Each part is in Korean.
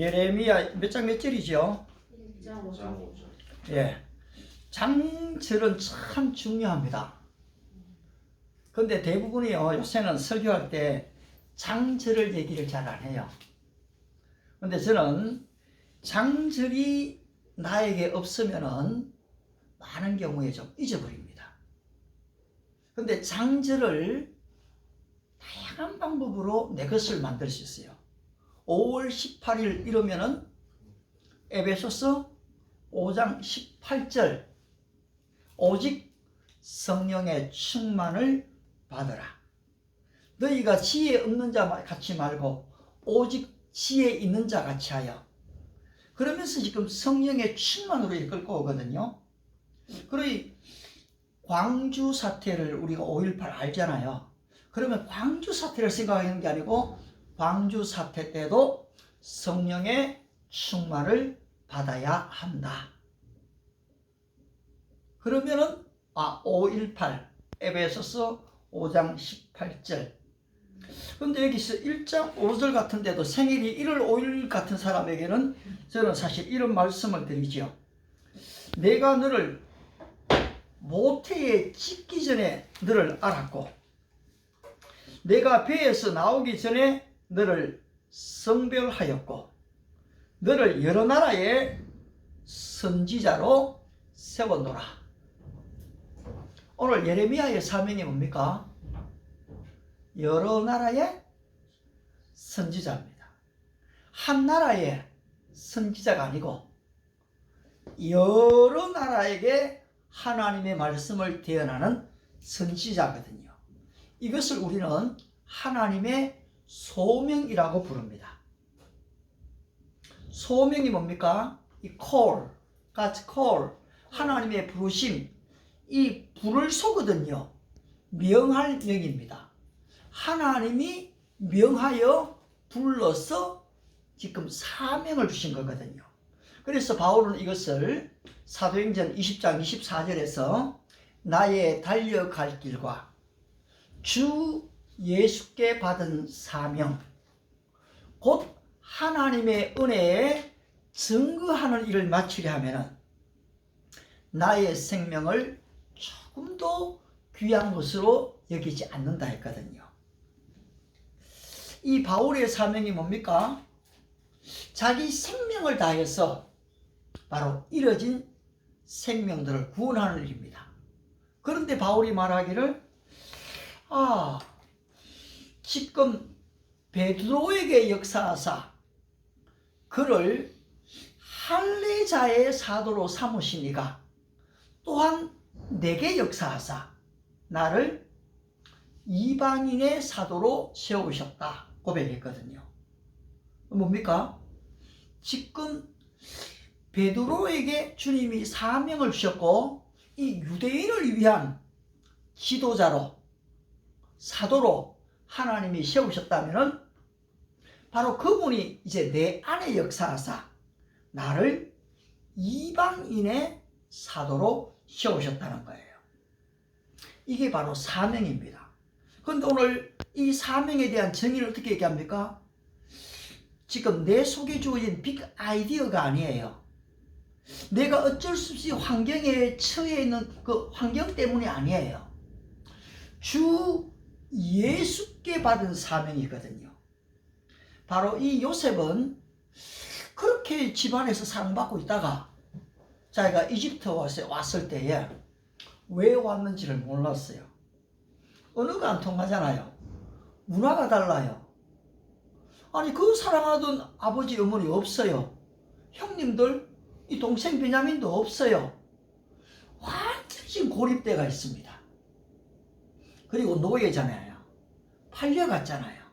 예레미야 몇 장 몇 절이죠? 1장 5절. 예. 장절은 참 중요합니다. 근데 대부분이요, 요새는 설교할 때 장절을 얘기를 잘 안 해요. 근데 저는 장절이 나에게 없으면은 많은 경우에 좀 잊어버립니다. 근데 장절을 다양한 방법으로 내 것을 만들 수 있어요. 5월 18일 이러면은 에베소서 5장 18절 오직 성령의 충만을 받으라. 너희가 지혜 없는 자 같이 말고 오직 지혜 있는 자 같이 하여. 그러면서 지금 성령의 충만으로 끌고 오거든요. 그러니 광주 사태를 우리가 5.18 알잖아요. 그러면 광주 사태를 생각하는 게 아니고 광주 사태 때도 성령의 충만을 받아야 한다. 그러면은 5.18 에베소서 5장 18절. 근데 여기서 1장 5절 같은데도 생일이 1월 5일 같은 사람에게는 저는 사실 이런 말씀을 드리죠. 내가 너를 모태에 짓기 전에 너를 알았고 내가 배에서 나오기 전에 너를 성별하였고 너를 여러 나라의 선지자로 세워놓으라. 오늘 예레미야의 사명이 뭡니까? 여러 나라의 선지자입니다. 한 나라의 선지자가 아니고 여러 나라에게 하나님의 말씀을 대언하는 선지자거든요. 이것을 우리는 하나님의 소명이라고 부릅니다. 소명이 뭡니까? 이 call, God's call, 하나님의 부르심, 이 불을 쏘거든요. 명할 명입니다. 하나님이 명하여 불러서 지금 사명을 주신 거거든요. 그래서 바울은 이것을 사도행전 20장 24절에서 나의 달려갈 길과 주 예수께 받은 사명 곧 하나님의 은혜에 증거하는 일을 마치려 하면 나의 생명을 조금도 귀한 것으로 여기지 않는다 했거든요. 이 바울의 사명이 뭡니까? 자기 생명을 다해서 바로 잃어진 생명들을 구원하는 일입니다. 그런데 바울이 말하기를 지금 베드로에게 역사하사 그를 할례자의 사도로 삼으시니가 또한 내게 역사하사 나를 이방인의 사도로 세우셨다 고백했거든요. 뭡니까? 지금 베드로에게 주님이 사명을 주셨고 이 유대인을 위한 지도자로 사도로 하나님이 세우셨다면 바로 그분이 이제 내 안에 역사하사 나를 이방인의 사도로 세우셨다는 거예요. 이게 바로 사명입니다. 그런데 오늘 이 사명에 대한 정의를 어떻게 얘기합니까? 지금 내 속에 주어진 빅 아이디어가 아니에요. 내가 어쩔 수 없이 환경에 처해 있는 그 환경 때문이 아니에요. 주 예수께 받은 사명이거든요. 바로 이 요셉은 그렇게 집안에서 사랑받고 있다가 자기가 이집트 왔을 때에 왜 왔는지를 몰랐어요. 언어가 안 통하잖아요. 문화가 달라요. 아니 그 사랑하던 아버지 어머니 없어요. 형님들 이 동생 베냐민도 없어요. 완전히 지금 고립되어 있습니다. 그리고 노예잖아요. 팔려갔잖아요.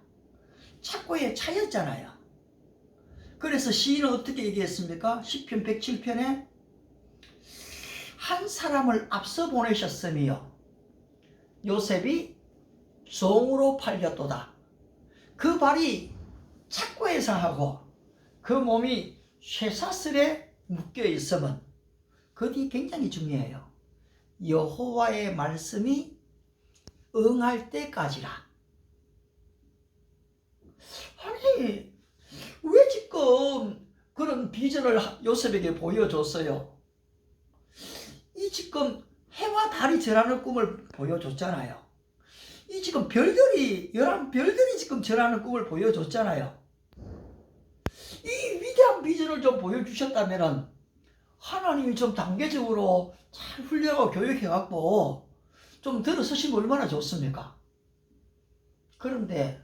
착고에 차였잖아요. 그래서 시인은 어떻게 얘기했습니까? 시편 107편에 한 사람을 앞서 보내셨으며 요셉이 종으로 팔렸도다. 그 발이 착고에 상하고 그 몸이 쇠사슬에 묶여 있으면 그 뒤 굉장히 중요해요. 여호와의 말씀이 응할 때까지라. 아니 왜 지금 비전을 요셉에게 보여줬어요. 이 지금 해와 달이 절하는 꿈을 보여줬잖아요. 이 지금 별들이 11별들이 지금 절하는 꿈을 보여줬잖아요. 이 위대한 비전을 좀 보여주셨다면 하나님이 좀 단계적으로 잘 훈련하고 교육해갖고 좀 들어서시면 얼마나 좋습니까? 그런데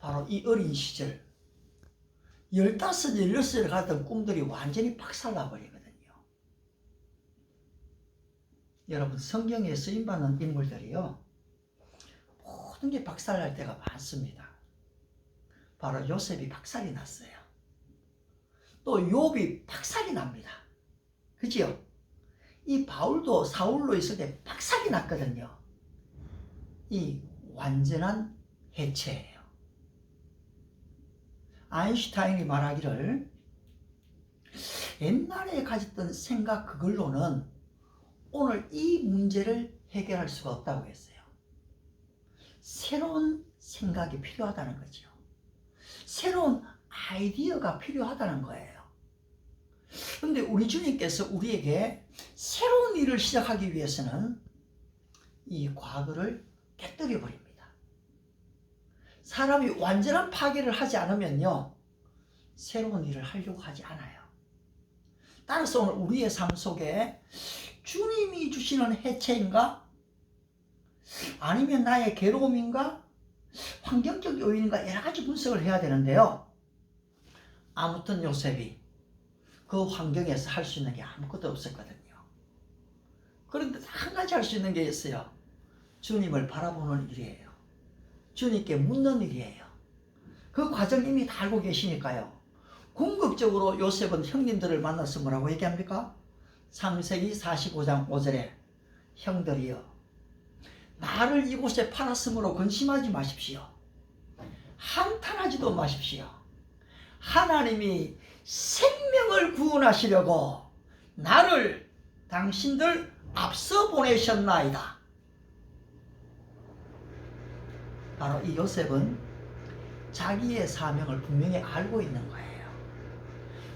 바로 이 어린 시절 15, 16에 갔던 꿈들이 완전히 박살나버리거든요. 여러분, 성경에 쓰임받는 인물들이요, 모든 게 박살날 때가 많습니다. 바로 요셉이 박살이 났어요. 또 욥이 박살이 납니다. 그죠? 이 바울도 사울로 있을 때 박살이 났거든요. 이 완전한 해체예요. 아인슈타인이 말하기를 옛날에 가졌던 생각 그걸로는 오늘 이 문제를 해결할 수가 없다고 했어요. 새로운 생각이 필요하다는 거죠. 새로운 아이디어가 필요하다는 거예요. 그런데 우리 주님께서 우리에게 새로운 일을 시작하기 위해서는 이 과거를 깨뜨려 버립니다. 사람이 완전한 파괴를 하지 않으면요, 새로운 일을 하려고 하지 않아요. 따라서 오늘 우리의 삶 속에 주님이 주시는 해체인가? 아니면 나의 괴로움인가? 환경적 요인인가? 여러 가지 분석을 해야 되는데요. 아무튼 요셉이 그 환경에서 할 수 있는 게 아무것도 없었거든요. 그런데 한 가지 할 수 있는 게 있어요. 주님을 바라보는 일이에요. 주님께 묻는 일이에요. 그 과정 이미 다 알고 계시니까요. 궁극적으로 요셉은 형님들을 만나서 뭐라고 얘기합니까? 창세기 45장 5절에 형들이여, 나를 이곳에 팔았으므로 근심하지 마십시오. 한탄하지도 마십시오. 하나님이 생명을 구원하시려고 나를 당신들 앞서 보내셨나이다. 바로 이 요셉은 자기의 사명을 분명히 알고 있는 거예요.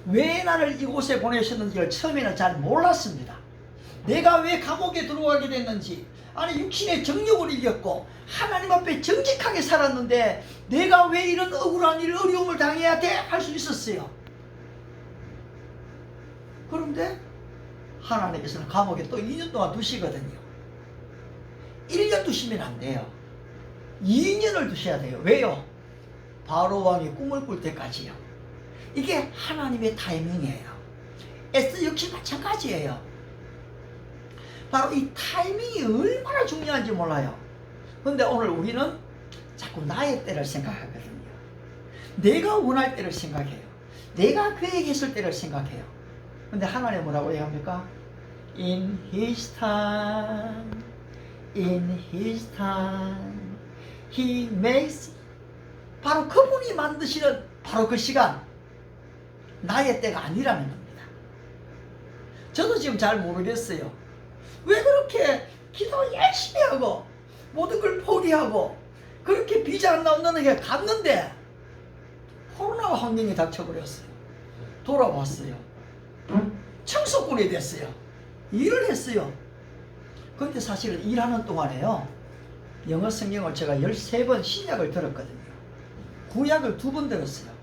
왜 나를 이곳에 보내셨는지를 처음에는 잘 몰랐습니다. 내가 왜 감옥에 들어가게 됐는지, 아니 육신의 정욕을 이겼고 하나님 앞에 정직하게 살았는데 내가 왜 이런 억울한 일, 어려움을 당해야 돼? 할 수 있었어요. 그런데 하나님께서는 감옥에 또 2년 동안 두시거든요. 1년 두시면 안 돼요. 2년을 두셔야 돼요. 왜요? 바로 왕이 꿈을 꿀 때까지요. 이게 하나님의 타이밍이에요. 에스더 역시 마찬가지예요. 바로 이 타이밍이 얼마나 중요한지 몰라요. 그런데 오늘 우리는 자꾸 나의 때를 생각하거든요. 내가 원할 때를 생각해요. 내가 계획했을 때를 생각해요. 그런데 하나님 뭐라고 얘기합니까? In His time, in His time, He makes. 바로 그분이 만드시는 바로 그 시간, 나의 때가 아니라는 겁니다. 저도 지금 잘 모르겠어요. 왜 그렇게 기도 열심히 하고 모든 걸 포기하고 그렇게 비자 안 나온다는 게 갔는데 코로나가 환경이 닥쳐버렸어요. 돌아왔어요. 청소꾼이 됐어요. 일을 했어요. 그런데 사실은 일하는 동안에요, 영어 성경을 제가 13번 신약을 들었거든요. 구약을 2번 들었어요.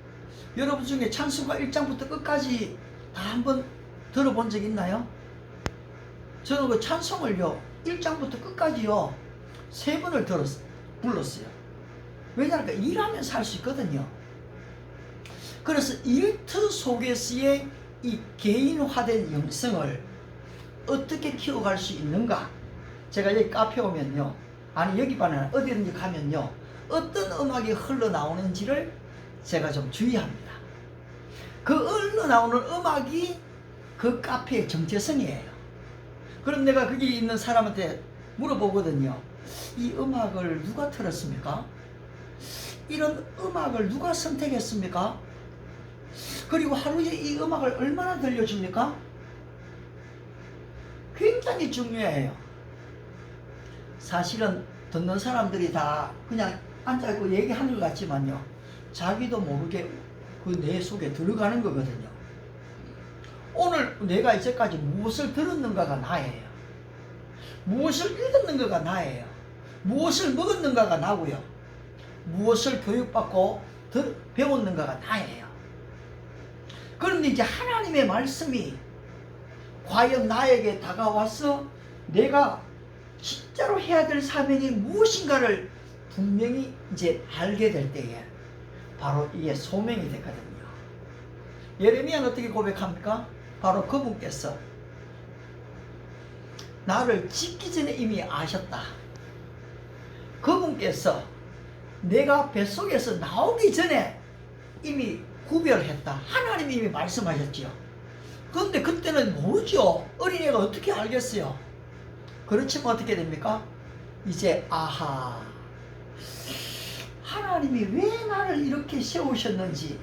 여러분 중에 찬송가 1장부터 끝까지 다 한번 들어본 적 있나요? 저는 그 찬송을요 1장부터 끝까지요 3번을 불렀어요. 왜냐하면 일하면서 할 수 있거든요. 그래서 일터 속에서의 이 개인화된 영성을 어떻게 키워갈 수 있는가? 제가 여기 카페 오면요, 아니 여기 반에 어디든지 가면요, 어떤 음악이 흘러나오는지를 제가 좀 주의합니다. 그 흘러나오는 음악이 그 카페의 정체성이에요. 그럼 내가 거기 있는 사람한테 물어보거든요. 이 음악을 누가 틀었습니까? 이런 음악을 누가 선택했습니까? 그리고 하루에 이 음악을 얼마나 들려줍니까? 굉장히 중요해요. 사실은 듣는 사람들이 다 그냥 앉아있고 얘기하는 것 같지만요, 자기도 모르게 그 뇌 속에 들어가는 거거든요. 오늘 내가 이제까지 무엇을 들었는가가 나예요. 무엇을 읽었는가가 나예요. 무엇을 먹었는가가 나고요. 무엇을 교육받고 배웠는가가 나예요. 그런데 이제 하나님의 말씀이 과연 나에게 다가와서 내가 진짜로 해야 될 사명이 무엇인가를 분명히 이제 알게 될 때에 바로 이게 소명이 되거든요. 예레미야는 어떻게 고백합니까? 바로 그분께서 나를 짓기 전에 이미 아셨다. 그분께서 내가 뱃속에서 나오기 전에 이미 구별했다. 하나님이 이미 말씀하셨지요. 그런데 그때는 모르죠. 어린애가 어떻게 알겠어요? 그렇지만 어떻게 됩니까? 이제 아하, 하나님이 왜 나를 이렇게 세우셨는지.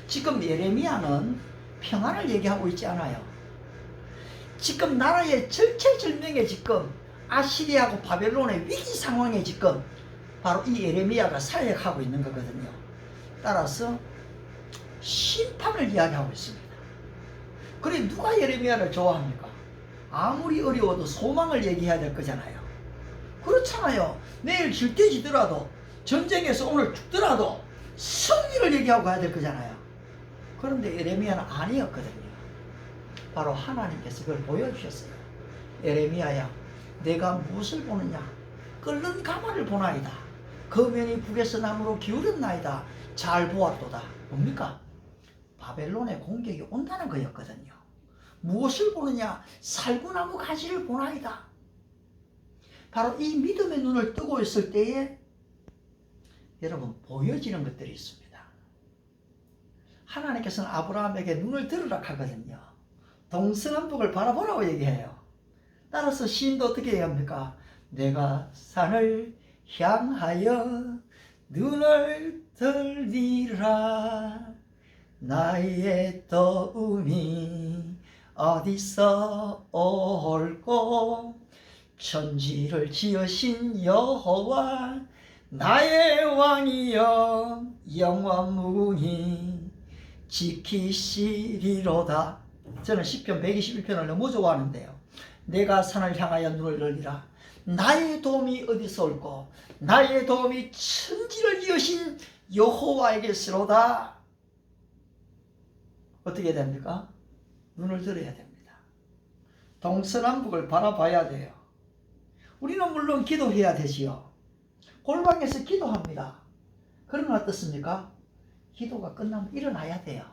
지금 예레미야는 평안을 얘기하고 있지 않아요. 지금 나라의 절체절명에 지금 아시리아하고 바벨론의 위기 상황에 지금 바로 이 예레미야가 사역하고 있는 거거든요. 따라서 심판을 이야기하고 있습니다. 그래 누가 예레미야를 좋아합니까? 아무리 어려워도 소망을 얘기해야 될 거잖아요. 그렇잖아요. 내일 질때지더라도 전쟁에서 오늘 죽더라도 승리를 얘기하고 가야 될 거잖아요. 그런데 예레미야는 아니었거든요. 바로 하나님께서 그걸 보여주셨어요. 예레미야야, 내가 무엇을 보느냐? 끓는 가마를 보나이다. 거면이 북에서 남으로 기울였나이다. 잘 보았도다. 뭡니까? 바벨론의 공격이 온다는 거였거든요. 무엇을 보느냐? 살구나무 가지를 보나이다. 바로 이 믿음의 눈을 뜨고 있을 때에 여러분 보여지는 것들이 있습니다. 하나님께서는 아브라함에게 눈을 들으라 하거든요. 동서남북을 바라보라고 얘기해요. 따라서 시인도 어떻게 얘기합니까? 내가 산을 향하여 눈을 들리라. 나의 도움이 어디서 올꼬. 천지를 지으신 여호와 나의 왕이여 영원무궁히 지키시리로다. 저는 시편 121편을 너무 좋아하는데요. 내가 산을 향하여 눈을 들리라. 나의 도움이 어디서 올꼬. 나의 도움이 천지를 지으신 여호와에게서로다. 어떻게 됩니까? 눈을 들어야 됩니다. 동서남북을 바라봐야 돼요. 우리는 물론 기도해야 되지요. 골방에서 기도합니다. 그러면 어떻습니까? 기도가 끝나면 일어나야 돼요.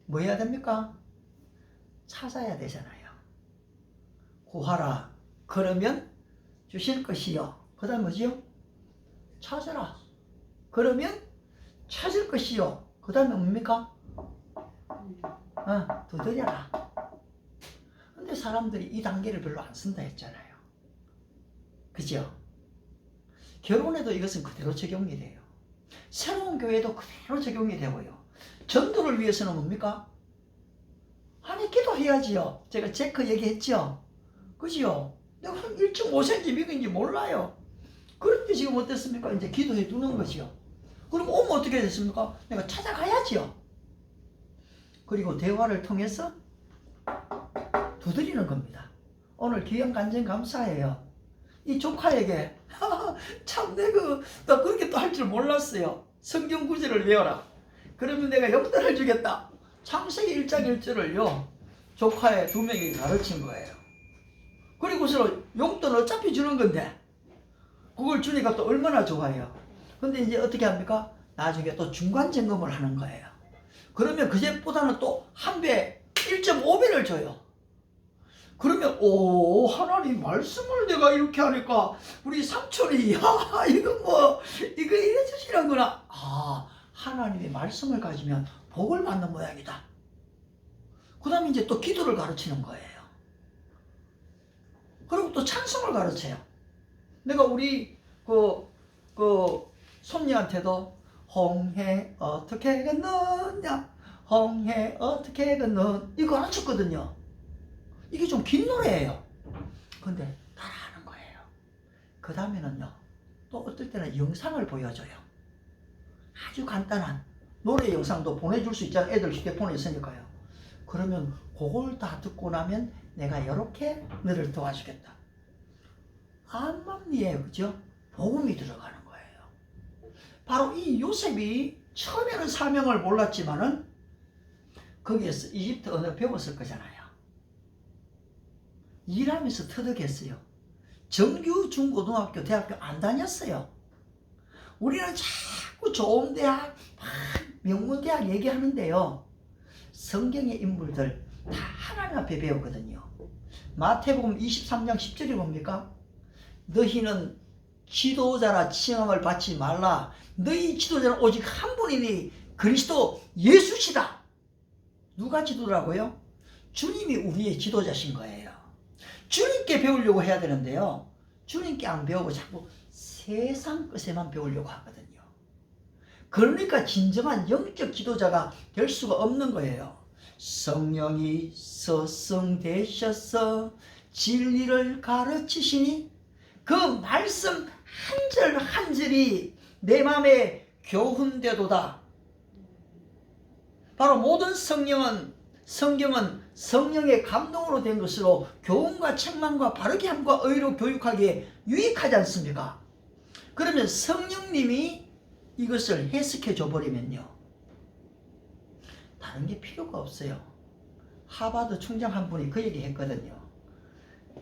뭐 해야 됩니까? 찾아야 되잖아요. 구하라. 그러면 주실 것이요. 그 다음 뭐지요? 찾아라. 그러면 찾을 것이요. 그 다음에 뭡니까? 두드려라. 근데 사람들이 이 단계를 별로 안 쓴다 했잖아요. 그죠? 결혼에도 이것은 그대로 적용이 돼요. 새로운 교회도 그대로 적용이 되고요. 전도를 위해서는 뭡니까? 아니 기도해야지요. 제가 체크 얘기했죠. 그죠? 내가 한 1.5cm 미근인지 몰라요. 그런데 지금 어땠습니까? 이제 기도해 두는 거지요. 그럼 오면 어떻게 됐습니까? 내가 찾아가야지요. 그리고 대화를 통해서 두드리는 겁니다. 오늘 귀한 간증 감사해요. 이 조카에게 참 내가 나 그렇게 또 할 줄 몰랐어요. 성경 구절을 외워라. 그러면 내가 용돈을 주겠다. 창세기 1장 1절을요 조카의 2명이 가르친 거예요. 그리고서 용돈 어차피 주는 건데 그걸 주니까 또 얼마나 좋아요. 근데 이제 어떻게 합니까? 나중에 또 중간 점검을 하는 거예요. 그러면 그제보다는 또 한 배, 1.5배를 줘요. 그러면 오 하나님 말씀을 내가 이렇게 하니까 우리 삼촌이 야 이거 이래 주시는구나. 아 하나님의 말씀을 가지면 복을 받는 모양이다. 그 다음에 이제 또 기도를 가르치는 거예요. 그리고 또 찬송을 가르쳐요. 내가 우리 손녀한테도 홍해 어떻게 건너냐 홍해 어떻게 건너 이거 가르쳤거든요. 이게 좀 긴 노래예요. 근데 따라하는 거예요. 그 다음에는요 또 어떨 때는 영상을 보여줘요. 아주 간단한 노래 영상도 보내줄 수 있잖아요. 애들 휴대폰에 있으니까요. 그러면 그걸 다 듣고 나면 내가 이렇게 너를 도와주겠다. 암암리에 그죠? 복음이 들어가는 거예요. 바로 이 요셉이 처음에는 사명을 몰랐지만은 거기에서 이집트 언어를 배웠을 거잖아요. 일하면서 터득했어요. 정규 중고등학교 대학교 안 다녔어요. 우리는 자꾸 좋은 대학 명문 대학 얘기하는데요. 성경의 인물들 다 하나님 앞에 배웠거든요. 마태복음 23장 10절이 뭡니까? 너희는 지도자라 칭함을 받지 말라. 너희 지도자는 오직 한 분이니 그리스도 예수시다. 누가 지도라고요? 주님이 우리의 지도자신 거예요. 주님께 배우려고 해야 되는데요. 주님께 안 배우고 자꾸 세상 것에만 배우려고 하거든요. 그러니까 진정한 영적 지도자가 될 수가 없는 거예요. 성령이 서성되셔서 진리를 가르치시니 그 말씀 한 절 한 절이 내 마음에 교훈되도다. 바로 모든 성경은 성령의 감동으로 된 것으로 교훈과 책망과 바르게 함과 의로 교육하기에 유익하지 않습니까? 그러면 성령님이 이것을 해석해 줘 버리면요, 다른 게 필요가 없어요. 하버드 총장 한 분이 그 얘기 했거든요.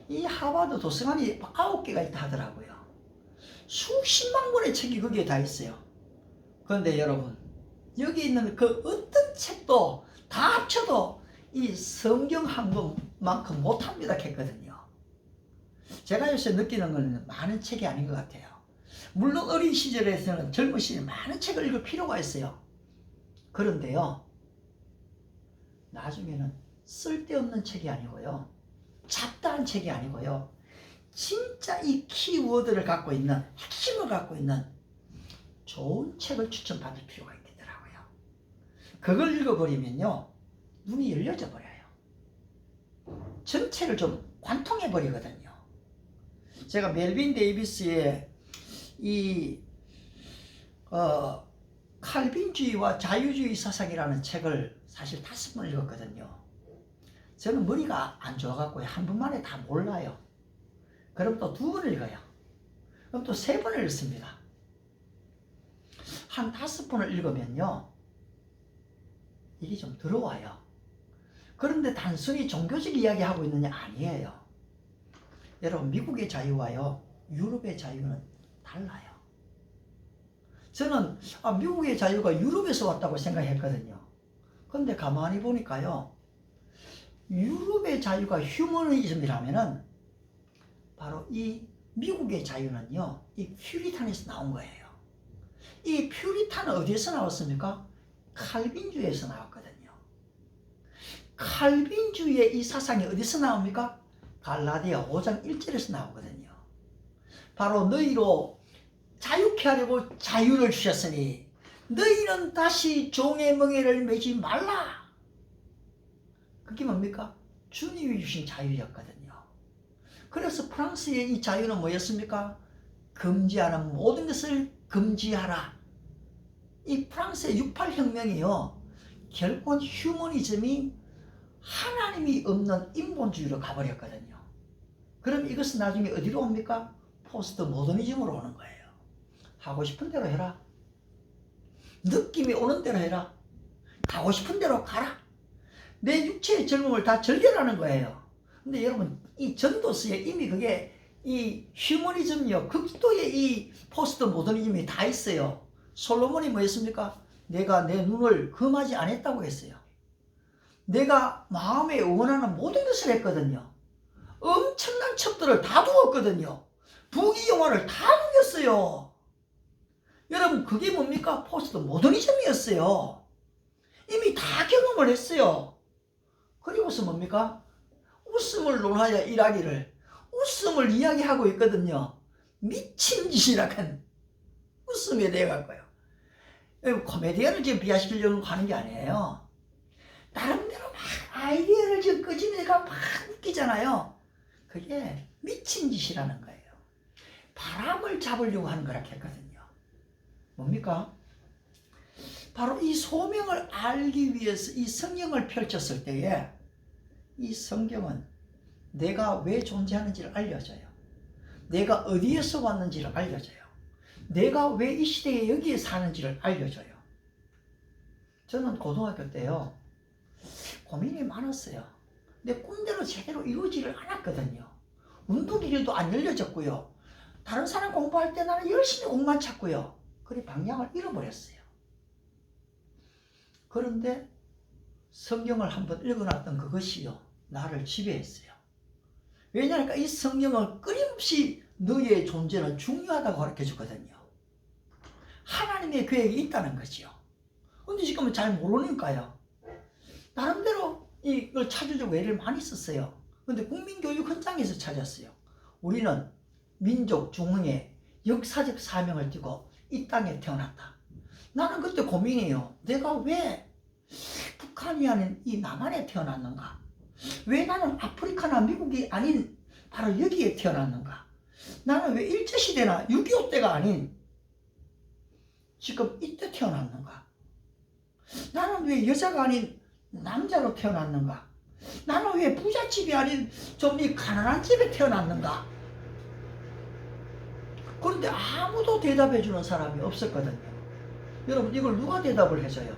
이 하버드 도서관이 9개가 있다 하더라고요. 수십만 권의 책이 거기에 다 있어요. 그런데 여러분, 여기 있는 그 어떤 책도 다 합쳐도 이 성경 한 권만큼 못합니다 했거든요. 제가 요새 느끼는 건 많은 책이 아닌 것 같아요. 물론 어린 시절에서는 젊은 시절에 많은 책을 읽을 필요가 있어요. 그런데요, 나중에는 쓸데없는 책이 아니고요, 잡다한 책이 아니고요, 진짜 이 키워드를 갖고 있는, 핵심을 갖고 있는 좋은 책을 추천받을 필요가 있겠더라고요. 그걸 읽어버리면요, 눈이 열려져 버려요. 전체를 좀 관통해 버리거든요. 제가 멜빈 데이비스의 칼빈주의와 자유주의 사상이라는 책을 사실 5번 읽었거든요. 저는 머리가 안 좋아갖고 한 번만에 다 몰라요. 그럼 또 2번 읽어요. 그럼 또 3번을 읽습니다. 한 5번을 읽으면요, 이게 좀 들어와요. 그런데 단순히 종교적 이야기하고 있느냐? 아니에요. 여러분, 미국의 자유와요, 유럽의 자유는 달라요. 저는 미국의 자유가 유럽에서 왔다고 생각했거든요. 그런데 가만히 보니까요, 유럽의 자유가 휴머니즘이라면은 바로 이 미국의 자유는요, 이 퓨리탄에서 나온 거예요. 이 퓨리탄은 어디에서 나왔습니까? 칼빈주의에서 나왔거든요. 칼빈주의의 이 사상이 어디서 나옵니까? 갈라디아 5장 1절에서 나오거든요. 바로 너희로 자유케 하려고 자유를 주셨으니 너희는 다시 종의 멍에를 매지 말라. 그게 뭡니까? 주님이 주신 자유였거든요. 그래서 프랑스의 이 자유는 뭐였습니까? 금지하는 모든 것을 금지하라. 이 프랑스의 68혁명이요, 결국 휴머니즘이 하나님이 없는 인본주의로 가버렸거든요. 그럼 이것은 나중에 어디로 옵니까? 포스트 모더니즘으로 오는 거예요. 하고 싶은 대로 해라. 느낌이 오는 대로 해라. 가고 싶은 대로 가라. 내 육체의 젊음을 다 즐겨라는 거예요. 근데 여러분, 이 전도서에 이미 그게 이 휴머니즘이요, 극도의 이 포스트 모더니즘이 다 있어요. 솔로몬이 뭐였습니까? 내가 내 눈을 금하지 않았다고 했어요. 내가 마음에 원하는 모든 것을 했거든요. 엄청난 첩들을 다 두었거든요. 부귀영화를 다 누렸어요. 여러분, 그게 뭡니까? 포스트 모더니즘이었어요. 이미 다 경험을 했어요. 그리고서 뭡니까? 웃음을 논하여 일하기를, 웃음을 이야기하고 있거든요. 미친 짓이라간 웃음에 대해 갖고요. 코미디언을 지금 비하시키려고 하는 게 아니에요. 나름대로 막 아이디어를 지금 끄집어내가 막 웃기잖아요. 그게 미친 짓이라는 거예요. 바람을 잡으려고 하는 거라 했거든요. 뭡니까? 바로 이 소명을 알기 위해서 이 성경을 펼쳤을 때에 이 성경은 내가 왜 존재하는지를 알려줘요. 내가 어디에서 왔는지를 알려줘요. 내가 왜 이 시대에 여기에 사는지를 알려줘요. 저는 고등학교 때요, 고민이 많았어요. 내 꿈대로 제대로 이루어지를 않았거든요. 운동길도 안 열려졌고요. 다른 사람 공부할 때 나는 열심히 공만 찾고요. 그래 방향을 잃어버렸어요. 그런데 성경을 한번 읽어놨던 그것이요, 나를 지배했어요. 왜냐하니까 이 성경은 끊임없이 너의 존재는 중요하다고 가르쳐 주거든요. 하나님의 계획이 있다는 거죠. 근데 지금은 잘 모르니까요. 나름대로 이걸 찾으려고 애를 많이 썼어요. 근데 국민교육 현장에서 찾았어요. 우리는 민족 중흥의 역사적 사명을 띠고 이 땅에 태어났다. 나는 그때 고민해요. 내가 왜 북한이 아닌 이 남한에 태어났는가? 왜 나는 아프리카나 미국이 아닌 바로 여기에 태어났는가? 나는 왜 일제시대나 6.25 때가 아닌 지금 이때 태어났는가? 나는 왜 여자가 아닌 남자로 태어났는가? 나는 왜 부잣집이 아닌 좀 이 가난한 집에 태어났는가? 그런데 아무도 대답해 주는 사람이 없었거든요. 여러분, 이걸 누가 대답을 해줘요?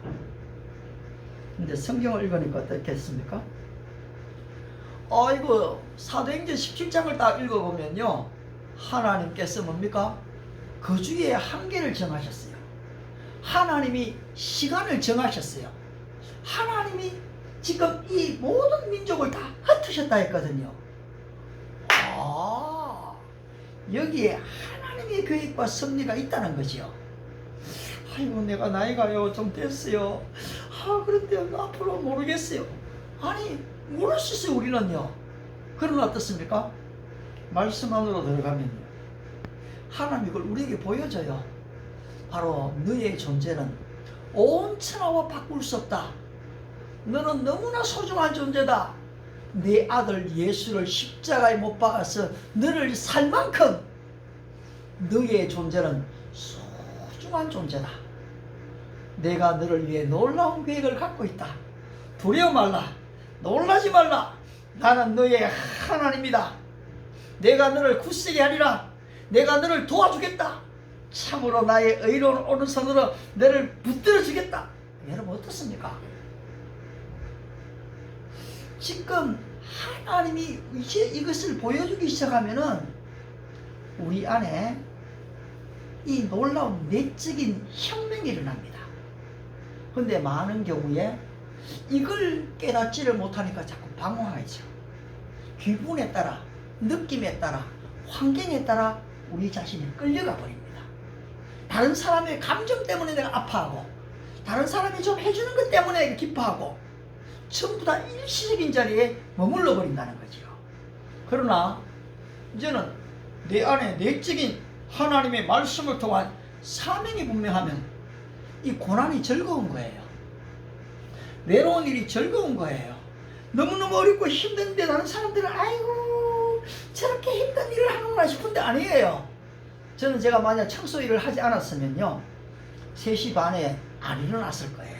근데 성경을 읽으니까 어떻겠습니까? 이거 사도행전 17장을 딱 읽어보면요, 하나님께서 뭡니까? 그 주의 한계를 정하셨어요. 하나님이 시간을 정하셨어요. 하나님이 지금 이 모든 민족을 다 흩으셨다 했거든요. 여기에 하나님의 계획과 섭리가 있다는 거죠. 아이고, 내가 나이가요 좀 됐어요. 그런데 앞으로 모르겠어요. 아니, 모를 수 있어요, 우리는요. 그러나 어떻습니까? 말씀 안으로 들어가면요, 하나님이 그걸 우리에게 보여줘요. 바로 너의 존재는 온 천하와 바꿀 수 없다. 너는 너무나 소중한 존재다. 내 아들 예수를 십자가에 못 박아서 너를 살 만큼 너의 존재는 소중한 존재다. 내가 너를 위해 놀라운 계획을 갖고 있다. 두려워 말라. 놀라지 말라. 나는 너의 하나님이다. 내가 너를 굳세게 하리라. 내가 너를 도와주겠다. 참으로 나의 의로운 오른손으로 너를 붙들어 주겠다. 여러분, 어떻습니까? 지금 하나님이 이제 이것을 보여주기 시작하면은 우리 안에 이 놀라운 내적인 혁명이 일어납니다. 근데 많은 경우에 이걸 깨닫지를 못하니까 자꾸 방황하죠. 기분에 따라, 느낌에 따라, 환경에 따라 우리 자신이 끌려가 버립니다. 다른 사람의 감정 때문에 내가 아파하고, 다른 사람이 좀 해주는 것 때문에 내가 기뻐하고, 전부 다 일시적인 자리에 머물러 버린다는 거죠. 그러나 이제는 내 안에 내적인 하나님의 말씀을 통한 사명이 분명하면 이 고난이 즐거운 거예요. 외로운 일이 즐거운 거예요. 너무너무 어렵고 힘든데 다른 사람들은 아이고 저렇게 힘든 일을 하는구나 싶은데 아니에요. 저는 제가 만약 청소 일을 하지 않았으면요 3시 반에 안 일어났을 거예요.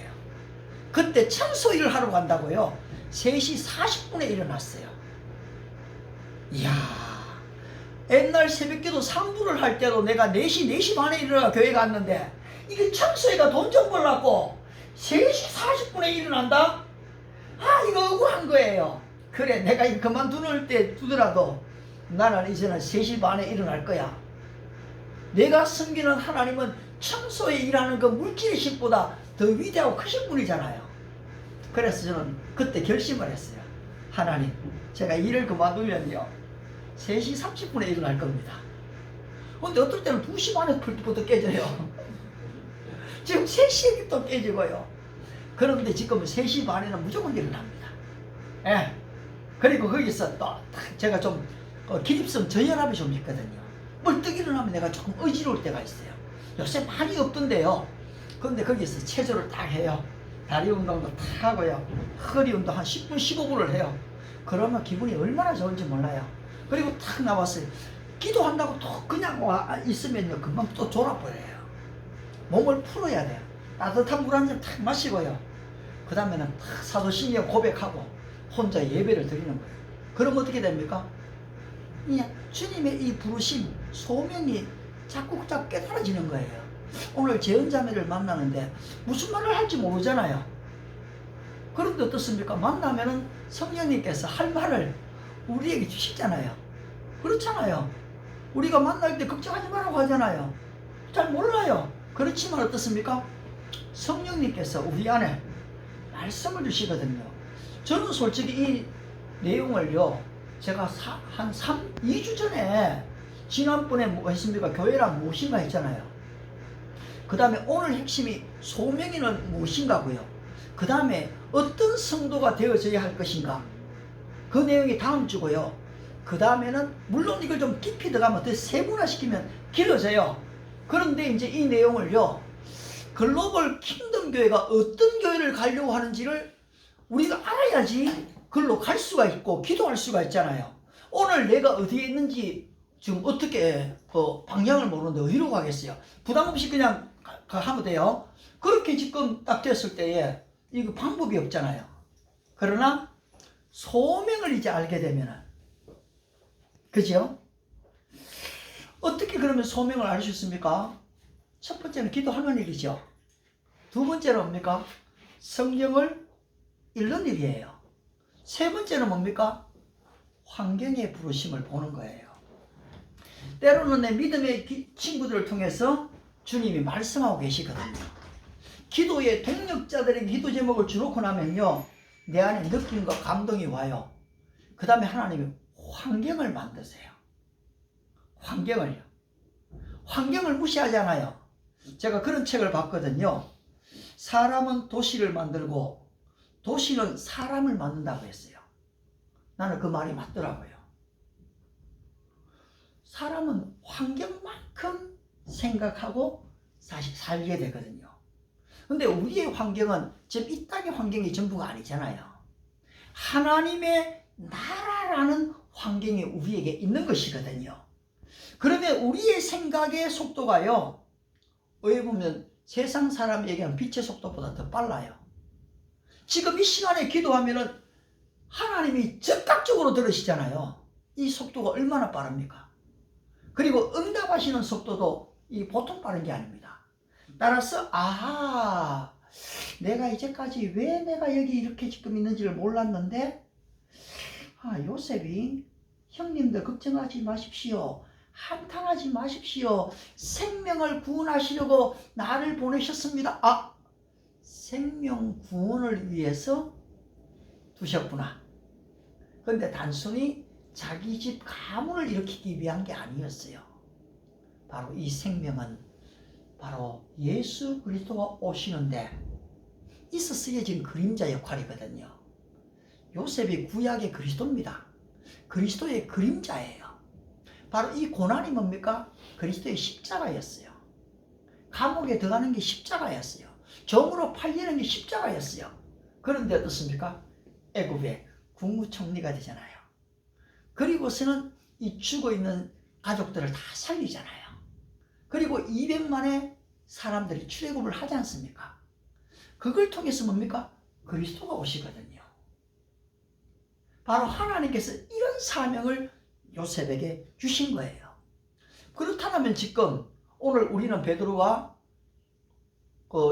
그때 청소 일을 하러 간다고요 3시 40분에 일어났어요. 이야, 옛날 새벽기도 3부를 할 때도 내가 4시 반에 일어나 교회 갔는데 이게 청소회가 돈 좀 벌라고 3시 40분에 일어난다? 이거 억울한 거예요. 그래, 내가 이 그만두는 때 두더라도 나는 이제는 3시 반에 일어날 거야. 내가 섬기는 하나님은 청소에 일하는 그 물질의 신보다 더 위대하고 크신 분이잖아요. 그래서 저는 그때 결심을 했어요. 하나님, 제가 일을 그만두면요 3시 30분에 일어날 겁니다. 근데 어떨 때는 2시 반에부터 깨져요. 지금 3시에 또 깨지고요. 그런데 지금 3시 반에는 무조건 일어납니다. 예. 그리고 거기서 또 제가 좀 기립성 저혈압이 좀 있거든요. 벌떡 일어나면 내가 조금 어지러울 때가 있어요. 요새 많이 없던데요. 그런데 거기서 체조를 딱 해요. 다리 운동도 탁 하고요. 허리 운동 한 10분 15분을 해요. 그러면 기분이 얼마나 좋은지 몰라요. 그리고 탁 나왔어요. 기도한다고 또 그냥 와 있으면요 금방 또 졸아버려요. 몸을 풀어야 돼요. 따뜻한 물 한 잔 탁 마시고요. 그 다음에는 탁 사도신경 고백하고 혼자 예배를 드리는 거예요. 그럼 어떻게 됩니까? 주님의 이 부르심, 소명이 자꾸 깨달아지는 거예요. 오늘 재은자매를 만나는데 무슨 말을 할지 모르잖아요. 그런데 어떻습니까? 만나면은 성령님께서 할 말을 우리에게 주시잖아요. 그렇잖아요. 우리가 만날 때 걱정하지 말라고 하잖아요. 잘 몰라요. 그렇지만 어떻습니까? 성령님께서 우리 안에 말씀을 주시거든요. 저는 솔직히 이 내용을요, 제가 한 2주 전에 지난번에 뭐 했습니까? 교회란 무엇인가 했잖아요. 그 다음에 오늘 핵심이 소명이는 무엇인가고요. 그 다음에 어떤 성도가 되어져야 할 것인가. 그 내용이 다음 주고요. 그 다음에는 물론 이걸 좀 깊이 들어가면 더 세분화시키면 길어져요. 그런데 이제 이 내용을요, 글로벌 킹덤 교회가 어떤 교회를 가려고 하는지를 우리가 알아야지 글로 갈 수가 있고 기도할 수가 있잖아요. 오늘 내가 어디에 있는지 지금 어떻게 방향을 모르는데 어디로 가겠어요? 부담 없이 그냥 하면 돼요. 그렇게 지금 딱 됐을 때에 이거 방법이 없잖아요. 그러나 소명을 이제 알게 되면은, 그죠? 어떻게 그러면 소명을 알 수 있습니까? 첫 번째는 기도하는 일이죠. 두 번째는 뭡니까? 성경을 읽는 일이에요. 세 번째는 뭡니까? 환경의 부르심을 보는 거예요. 때로는 내 믿음의 친구들을 통해서 주님이 말씀하고 계시거든요. 기도의 동력자들에게 기도 제목을 주놓고 나면요, 내 안에 느낌과 감동이 와요. 그 다음에 하나님이 환경을 만드세요. 환경을요. 환경을 무시하잖아요. 제가 그런 책을 봤거든요. 사람은 도시를 만들고 도시는 사람을 만든다고 했어요. 나는 그 말이 맞더라고요. 사람은 환경만큼 생각하고 사실 살게 되거든요. 근데 우리의 환경은 지금 이 땅의 환경이 전부가 아니잖아요. 하나님의 나라라는 환경이 우리에게 있는 것이거든요. 그러면 우리의 생각의 속도가요, 왜 보면 세상 사람에게는 빛의 속도보다 더 빨라요. 지금 이 시간에 기도하면은 하나님이 즉각적으로 들으시잖아요. 이 속도가 얼마나 빠릅니까? 그리고 응답하시는 속도도 이 보통 빠른 게 아닙니다. 따라서 아하, 내가 이제까지 왜 내가 여기 이렇게 지금 있는지를 몰랐는데, 요셉이 형님들 걱정하지 마십시오. 한탄하지 마십시오. 생명을 구원하시려고 나를 보내셨습니다. 생명 구원을 위해서 두셨구나. 그런데 단순히 자기 집 가문을 일으키기 위한 게 아니었어요. 바로 이 생명은 바로 예수 그리스도가 오시는데 있어 쓰여진 그림자 역할이거든요. 요셉이 구약의 그리스도입니다. 그리스도의 그림자예요. 바로 이 고난이 뭡니까? 그리스도의 십자가였어요. 감옥에 들어가는 게 십자가였어요. 종으로 팔리는 게 십자가였어요. 그런데 어떻습니까? 애굽의 국무총리가 되잖아요. 그리고서는 이 죽어있는 가족들을 다 살리잖아요. 그리고 200만의 사람들이 출애굽을 하지 않습니까? 그걸 통해서 뭡니까? 그리스도가 오시거든요. 바로 하나님께서 이런 사명을 요셉에게 주신 거예요. 그렇다면 지금 오늘 우리는 베드로가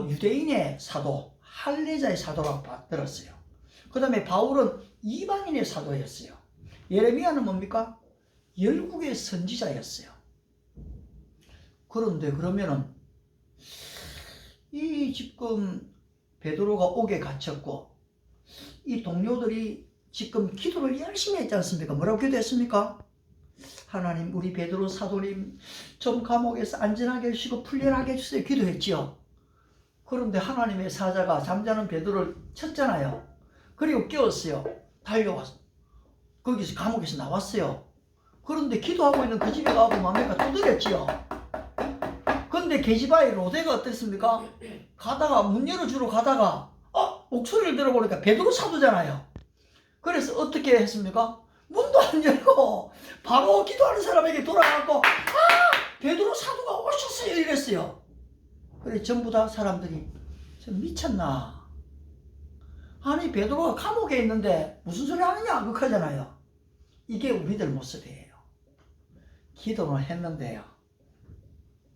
유대인의 사도, 할례자의 사도라고 들었어요. 그 다음에 바울은 이방인의 사도였어요. 예레미야는 뭡니까? 열국의 선지자였어요. 그런데 그러면은 이 지금 베드로가 옥에 갇혔고 이 동료들이 지금 기도를 열심히 했지 않습니까? 뭐라고 기도했습니까? 하나님, 우리 베드로 사도님 좀 감옥에서 안전하게 해주시고 풀려나게 해주세요. 기도했지요. 그런데 하나님의 사자가 잠자는 베드로를 쳤잖아요. 그리고 깨웠어요. 달려와서 거기서 감옥에서 나왔어요. 그런데 기도하고 있는 그 집에 가고 뭡니까? 두드렸지요. 그런데 계집아의 로데가 어땠습니까? 가다가 문 열어주러 가다가 목소리를 들어보니까 베드로 사도잖아요. 그래서 어떻게 했습니까? 문도 안 열고 바로 기도하는 사람에게 돌아가고 베드로 사도가 오셨어요 이랬어요. 그래 전부 다 사람들이 저 미쳤나? 아니 베드로가 감옥에 있는데 무슨 소리 하느냐 그러잖아요. 이게 우리들 모습이에요. 기도를 했는데요,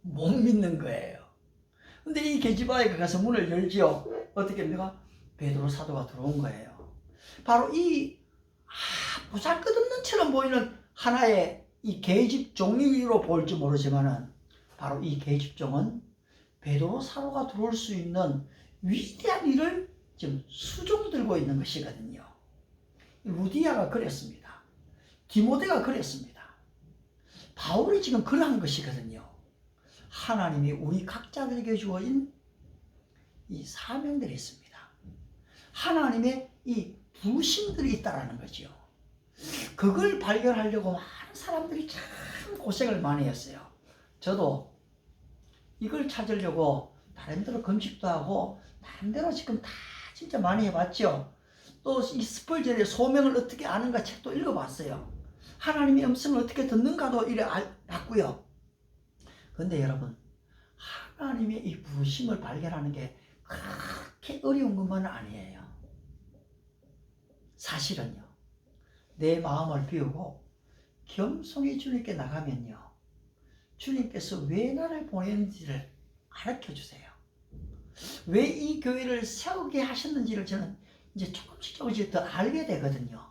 못 믿는 거예요. 근데 이 계집아이가 가서 문을 열지요. 어떻게 합니까? 베드로 사도가 들어온 거예요. 바로 이 보잘것없는 처럼 보이는 하나의 이 계집종이로 볼지 모르지만은 바로 이 계집종은 베드로 사도가 들어올 수 있는 위대한 일을 지금 수종 들고 있는 것이거든요. 루디아가 그랬습니다. 디모데가 그랬습니다. 바울이 지금 그러한 것이거든요. 하나님이 우리 각자들에게 주어진 이 사명들이 있습니다. 하나님의 이 부르심들이 있다라는 거죠. 그걸 발견하려고 많은 사람들이 참 고생을 많이 했어요. 저도 이걸 찾으려고 나름대로 검식도 하고 나름대로 지금 다 진짜 많이 해봤죠. 또 이 스펄전의 소명을 어떻게 아는가 책도 읽어봤어요. 하나님의 음성을 어떻게 듣는가도 이래 봤고요. 근데 여러분, 하나님의 이 부르심을 발견하는 게 그렇게 어려운 것만은 아니에요. 사실은요, 내 마음을 비우고 겸손히 주님께 나가면요, 주님께서 왜 나를 보냈는지를 가르쳐 주세요. 왜 이 교회를 세우게 하셨는지를 저는 이제 조금씩 더 알게 되거든요.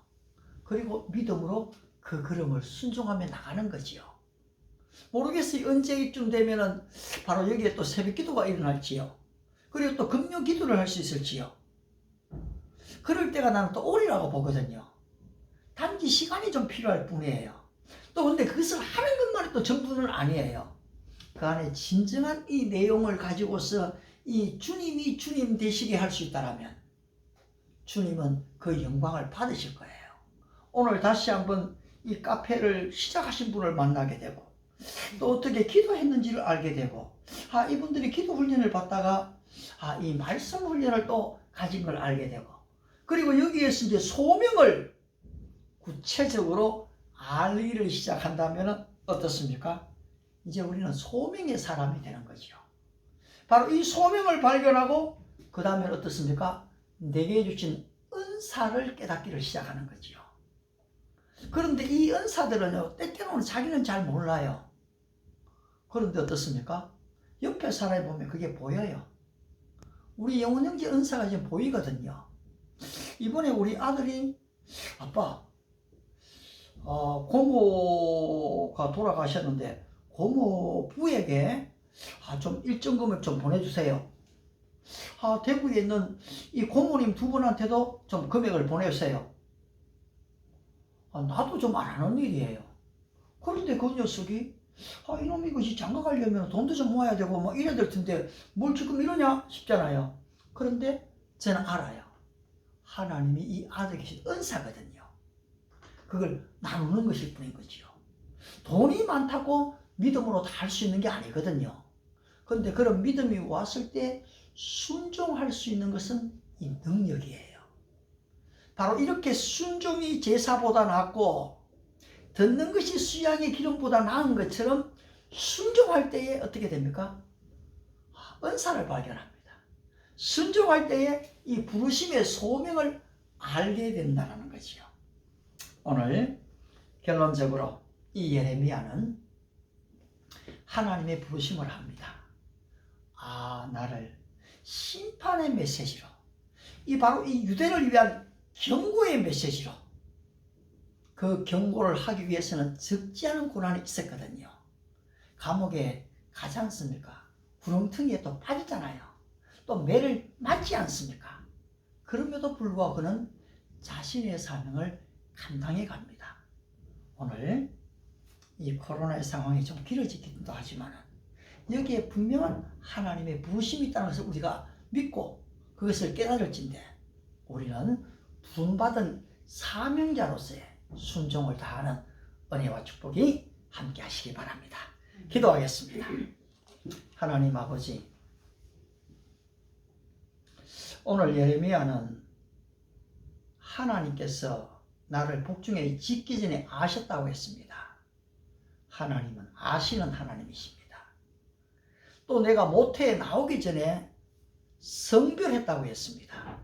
그리고 믿음으로 그 걸음을 순종하며 나가는 거지요. 모르겠어요. 언제쯤 되면은 바로 여기에 또 새벽 기도가 일어날지요. 그리고 또 금요 기도를 할 수 있을지요. 그럴 때가 나는 또 오리라고 보거든요. 단지 시간이 좀 필요할 뿐이에요. 또 근데 그것을 하는 것만이 또 전부는 아니에요. 그 안에 진정한 이 내용을 가지고서 이 주님이 주님 되시게 할 수 있다면 주님은 그 영광을 받으실 거예요. 오늘 다시 한번 이 카페를 시작하신 분을 만나게 되고 또 어떻게 기도했는지를 알게 되고 이분들이 기도 훈련을 받다가 이 말씀 훈련을 또 가진 걸 알게 되고 그리고 여기에서 이제 소명을 구체적으로 알기를 시작한다면 어떻습니까? 이제 우리는 소명의 사람이 되는 거죠. 바로 이 소명을 발견하고 그 다음에 어떻습니까? 내게 주신 은사를 깨닫기를 시작하는 거죠. 그런데 이 은사들은요, 때때로는 자기는 잘 몰라요. 그런데 어떻습니까? 옆에 사람이 보면 그게 보여요. 우리 영혼 형제 은사가 지금 보이거든요. 이번에 우리 아들이 아빠 고모가 돌아가셨는데 고모 부에게 좀 일정 금액 좀 보내주세요. 대구에 있는 이 고모님 두 분한테도 좀 금액을 보내주세요. 나도 좀 안 하는 일이에요. 그런데 그 녀석이 이놈이 이것이 장가 가려면 돈도 좀 모아야 되고 뭐 이래야 될 텐데 뭘 지금 이러냐 싶잖아요. 그런데 저는 알아요. 하나님이 이 아들에게 주신 은사거든요. 그걸 나누는 것일 뿐인 거지요. 돈이 많다고 믿음으로 다 할 수 있는 게 아니거든요. 그런데 그런 믿음이 왔을 때 순종할 수 있는 것은 이 능력이에요. 바로 이렇게 순종이 제사보다 낫고 듣는 것이 수양의 기름보다 나은 것처럼 순종할 때에 어떻게 됩니까? 은사를 발견합니다. 순종할 때에 이 부르심의 소명을 알게 된다는 거지요. 오늘 결론적으로 이 예레미야는 하나님의 부르심을 합니다. 나를 심판의 메시지로, 바로 이 유대를 위한 경고의 메시지로, 그 경고를 하기 위해서는 적지 않은 고난이 있었거든요. 감옥에 가지 않습니까? 구렁텅이에 또 빠지잖아요. 또 매를 맞지 않습니까? 그럼에도 불구하고 그는 자신의 사명을 감당해 갑니다. 오늘 이 코로나의 상황이 좀 길어지기도 하지만 여기에 분명한 하나님의 부르심이 있다는 것을 우리가 믿고 그것을 깨달을진데 우리는 부름받은 사명자로서의 순종을 다하는 은혜와 축복이 함께 하시기 바랍니다. 기도하겠습니다. 하나님 아버지, 오늘 예레미야는 하나님께서 나를 복중에 짓기 전에 아셨다고 했습니다. 하나님은 아시는 하나님이십니다. 또 내가 모태에 나오기 전에 성별했다고 했습니다.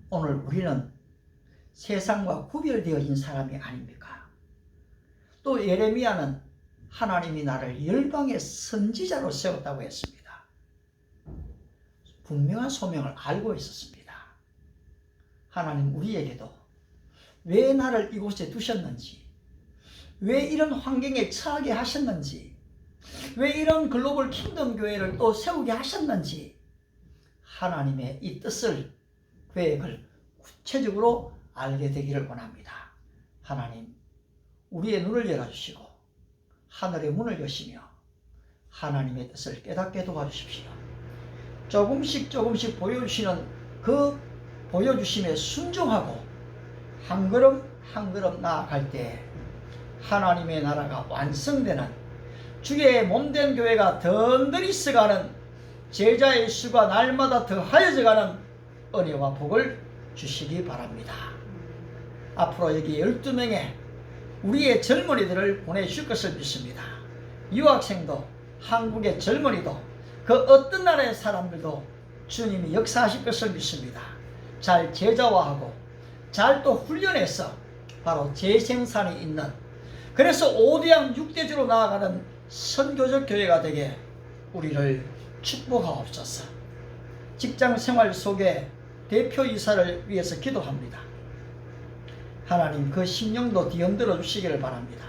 오늘 우리는 세상과 구별되어 있는 사람이 아닙니까? 또 예레미야는 하나님이 나를 열방의 선지자로 세웠다고 했습니다. 분명한 소명을 알고 있었습니다. 하나님 우리에게도 왜 나를 이곳에 두셨는지, 왜 이런 환경에 처하게 하셨는지, 왜 이런 글로벌 킹덤 교회를 또 세우게 하셨는지 하나님의 이 뜻을, 계획을 구체적으로 알게 되기를 원합니다. 하나님 우리의 눈을 열어주시고 하늘의 문을 여시며 하나님의 뜻을 깨닫게 도와주십시오. 조금씩 보여주시는 그 보여주심에 순종하고 한 걸음 한 걸음 나아갈 때 하나님의 나라가 완성되는, 주의 몸된 교회가 든든히 써가는, 제자의 수가 날마다 더하여져가는 은혜와 복을 주시기 바랍니다. 앞으로 여기 12명의 우리의 젊은이들을 보내주실 것을 믿습니다. 유학생도, 한국의 젊은이도, 그 어떤 나라의 사람들도 주님이 역사하실 것을 믿습니다. 잘 제자화하고 잘 또 훈련해서 바로 재생산이 있는, 그래서 5대양 6대주로 나아가는 선교적 교회가 되게 우리를 축복하옵소서. 직장생활 속에 대표이사를 위해서 기도합니다. 하나님 그 심령도 뒤흔들어 주시기를 바랍니다.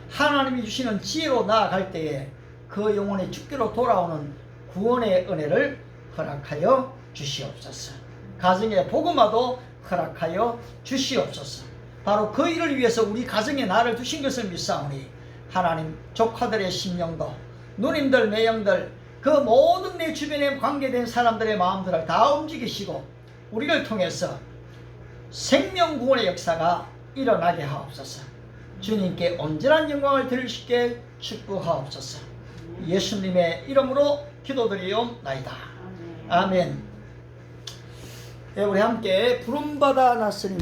하나님이 주시는 지혜로 나아갈 때에 그 영혼의 주께로 돌아오는 구원의 은혜를 허락하여 주시옵소서. 가정의 복음화도 허락하여 주시옵소서. 바로 그 일을 위해서 우리 가정에 나를 두신 것을 믿사오니 하나님 조카들의 심령도, 누님들, 매형들, 그 모든 내 주변에 관계된 사람들의 마음들을 다 움직이시고 우리를 통해서 생명구원의 역사가 일어나게 하옵소서. 주님께 온전한 영광을 드릴 수 있게 축복하옵소서. 예수님의 이름으로 기도드리옵나이다. 아멘. 네, 우리 함께 부름받아 났으니